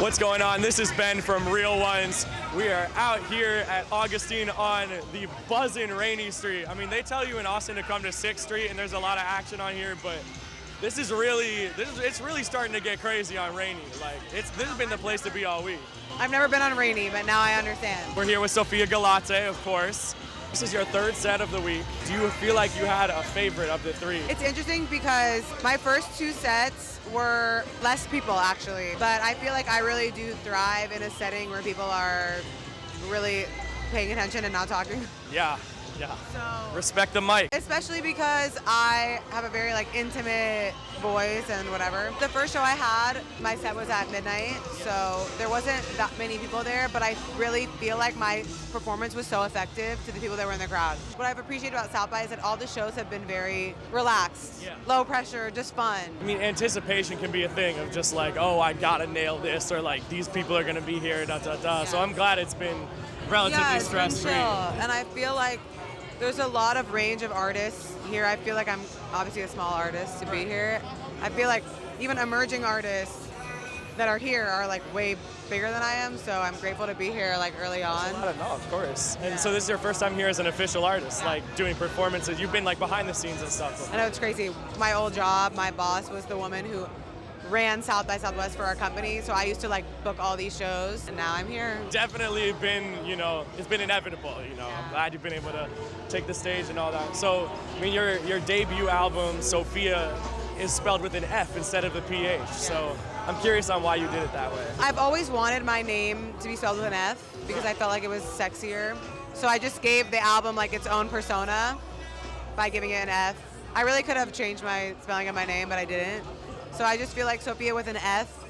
What's going on? This is Ben from Real Ones. We are out here at Augustine on the buzzing rainy street. I mean, they tell you in Austin to come to 6th Street and there's a lot of action on here, but it's really starting to get crazy on rainy. Like, this has been the place to be all week. I've never been on rainy, but now I understand. We're here with Sophia Galate, of course. This is your third set of the week. Do you feel like you had a favorite of the three? It's interesting because my first two sets were less people, actually. But I feel like I really do thrive in a setting where people are really paying attention and not talking. Yeah. So, respect the mic. especially because I have a very intimate voice and whatever. The first show I had, my set was at midnight, so there wasn't that many people there, but I really feel like my performance was so effective to the people that were in the crowd. What I've appreciated about South by is that all the shows have been very relaxed, low pressure, just fun. I mean, anticipation can be a thing of just like, oh, I gotta nail this, or like, these people are gonna be here, Yeah. So I'm glad it's been relatively stress-free. And I feel like there's a lot of range of artists here. I feel like I'm obviously a small artist to be here. I feel like even emerging artists that are here are way bigger than I am, so I'm grateful to be here early on. I don't know, of course. And so this is your first time here as an official artist, doing performances. You've been behind the scenes and stuff. I know, it's crazy. My old job, my boss was the woman who ran South by Southwest for our company, so I used to book all these shows, and now I'm here. Definitely been, it's been inevitable, I'm glad you've been able to take the stage and all that. So, I mean, your debut album, Sophia, is spelled with an F instead of a PH, so I'm curious on why you did it that way. I've always wanted my name to be spelled with an F because I felt like it was sexier, so I just gave the album its own persona by giving it an F. I really could have changed my spelling of my name, but I didn't. So I just feel like Sophia with an F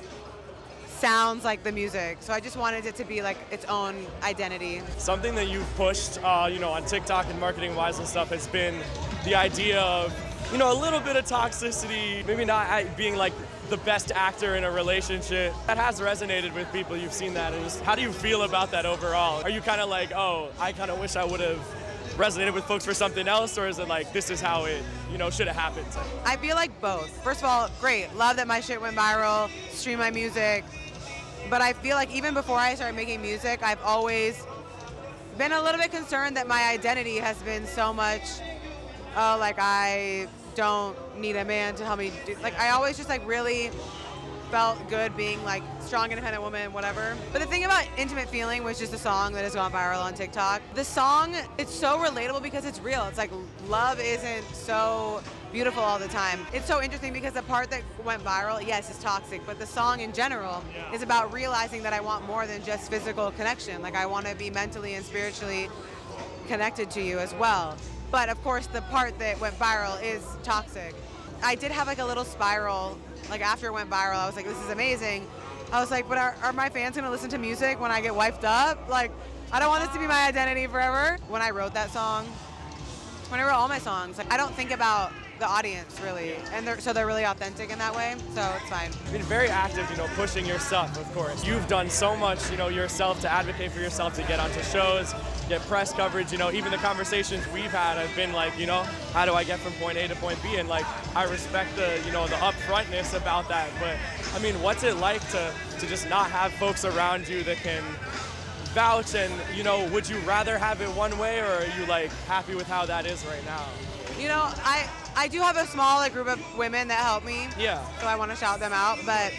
sounds like the music. So I just wanted it to be its own identity. Something that you've pushed, on TikTok and marketing-wise and stuff has been the idea of, a little bit of toxicity, maybe not being the best actor in a relationship. That has resonated with people. You've seen that. And how do you feel about that overall? Are you kind of oh, I kind of wish I would have resonated with folks for something else, or is it this is how it, should have happened? I feel like both. First of all, great. Love that my shit went viral, stream my music. But I feel like even before I started making music, I've always been a little bit concerned that my identity has been so much, I don't need a man to help me do, I always just really felt good being strong, independent woman, whatever. But the thing about Intimate Feeling, which is the song that has gone viral on TikTok, the song, it's so relatable because it's real. It's love isn't so beautiful all the time. It's so interesting because the part that went viral, yes, is toxic, but the song in general is about realizing that I want more than just physical connection. I want to be mentally and spiritually connected to you as well. But of course, the part that went viral is toxic. I did have a little spiral. After it went viral, I was this is amazing. I was but are my fans gonna listen to music when I get wiped up? I don't want this to be my identity forever. When I wrote that song, when I wrote all my songs, I don't think about the audience really, and they're really authentic in that way, so it's fine. You've been very active, pushing your stuff, of course. You've done so much, yourself to advocate for yourself, to get onto shows, get press coverage, even the conversations we've had have been how do I get from point A to point B? And I respect the, the upfrontness about that, but I mean, what's it like to just not have folks around you that can vouch, and, would you rather have it one way, or are you happy with how that is right now? I do have a small group of women that help me. Yeah. So I want to shout them out, but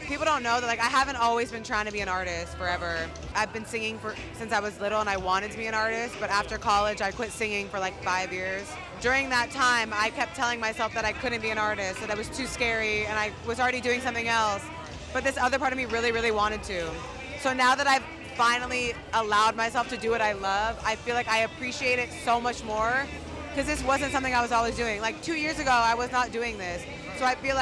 people don't know that I haven't always been trying to be an artist forever. I've been singing since I was little, and I wanted to be an artist, but after college I quit singing for 5 years. During that time I kept telling myself that I couldn't be an artist, that I was too scary, and I was already doing something else. But this other part of me really, really wanted to. So now that I've finally allowed myself to do what I love, I feel I appreciate it so much more, because this wasn't something I was always doing. 2 years ago, I was not doing this. So I feel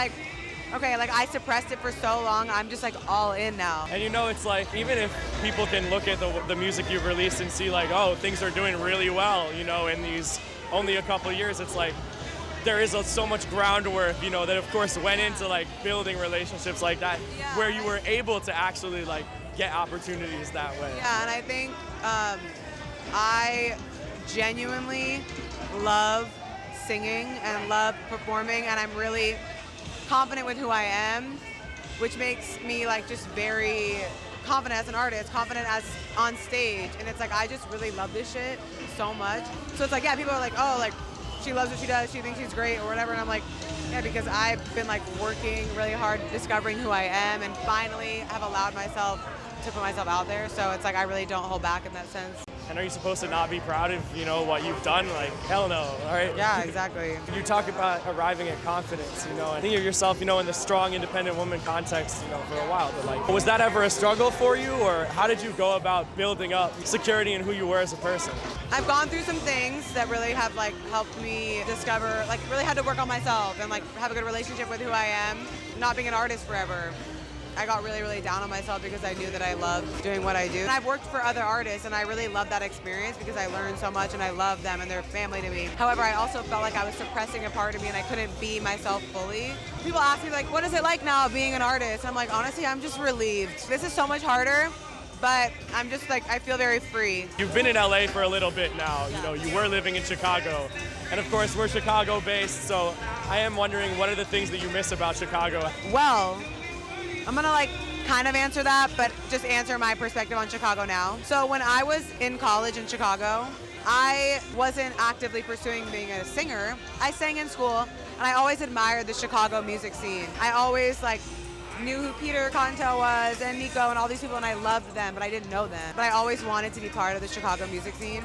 okay, I suppressed it for so long, I'm just all in now. And it's even if people can look at the music you've released and see oh, things are doing really well, in these only a couple of years, it's there is so much groundwork, that of course went into building relationships like that, where you were able to actually get opportunities that way. Yeah, and I think I genuinely love singing and love performing, and I'm really confident with who I am. which makes me like just very confident as an artist, confident as on stage. And it's like, I just really love this shit so much. So it's like, yeah, people are like, oh, like, she loves what she does, she thinks she's great or whatever. And I'm like, yeah, because I've been like working really hard, discovering who I am, and finally have allowed myself to put myself out there. So it's like, I really don't hold back in that sense. And are you supposed to not be proud of, you know, what you've done? Like, hell no, all right? Yeah, exactly. You talk about arriving at confidence, you know, and think of yourself, you know, in the strong, independent woman context, you know, for a while. But like, was that ever a struggle for you, or how did you go about building up security in who you were as a person? I've gone through some things that really have like helped me discover, like really had to work on myself and like have a good relationship with who I am, not being an artist forever. I got really, really down on myself because I knew that I loved doing what I do. And I've worked for other artists and I really love that experience because I learned so much and I love them and they're family to me. However, I also felt like I was suppressing a part of me and I couldn't be myself fully. People ask me like, what is it like now being an artist? I'm like, honestly, I'm just relieved. This is so much harder, but I'm just like, I feel very free. You've been in LA for a little bit now. You know, you were living in Chicago. And of course, we're Chicago based, so I am wondering, what are the things that you miss about Chicago? Well, I'm gonna like kind of answer that, but just answer my perspective on Chicago now. So when I was in college in Chicago, I wasn't actively pursuing being a singer. I sang in school, and I always admired the Chicago music scene. I always like knew who Peter Contel was and Nico and all these people, and I loved them, but I didn't know them. But I always wanted to be part of the Chicago music scene.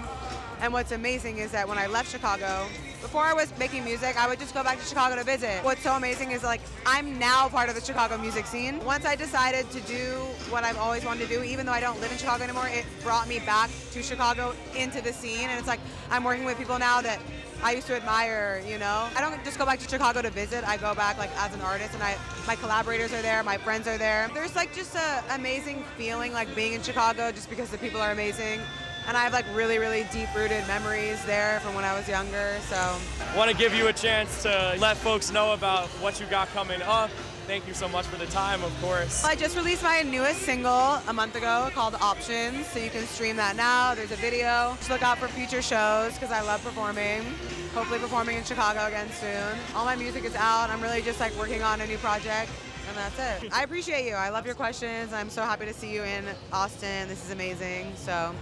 And what's amazing is that when I left Chicago, before I was making music, I would just go back to Chicago to visit. What's so amazing is like, I'm now part of the Chicago music scene. Once I decided to do what I've always wanted to do, even though I don't live in Chicago anymore, it brought me back to Chicago into the scene. And it's like, I'm working with people now that I used to admire, you know? I don't just go back to Chicago to visit, I go back like as an artist and my collaborators are there, my friends are there. There's like just an amazing feeling like being in Chicago just because the people are amazing. And I have like really, really deep-rooted memories there from when I was younger, so. I want to give you a chance to let folks know about what you got coming up. Thank you so much for the time, of course. I just released my newest single a month ago called Options, so you can stream that now. There's a video. Just look out for future shows because I love performing. Hopefully performing in Chicago again soon. All my music is out. I'm really just like working on a new project. And that's it. I appreciate you. I love your questions. I'm so happy to see you in Austin. This is amazing. So.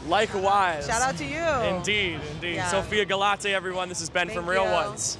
Likewise. Shout out to you. Indeed, indeed. Yeah. Sophia Galate, everyone. This is Ben from Real Ones.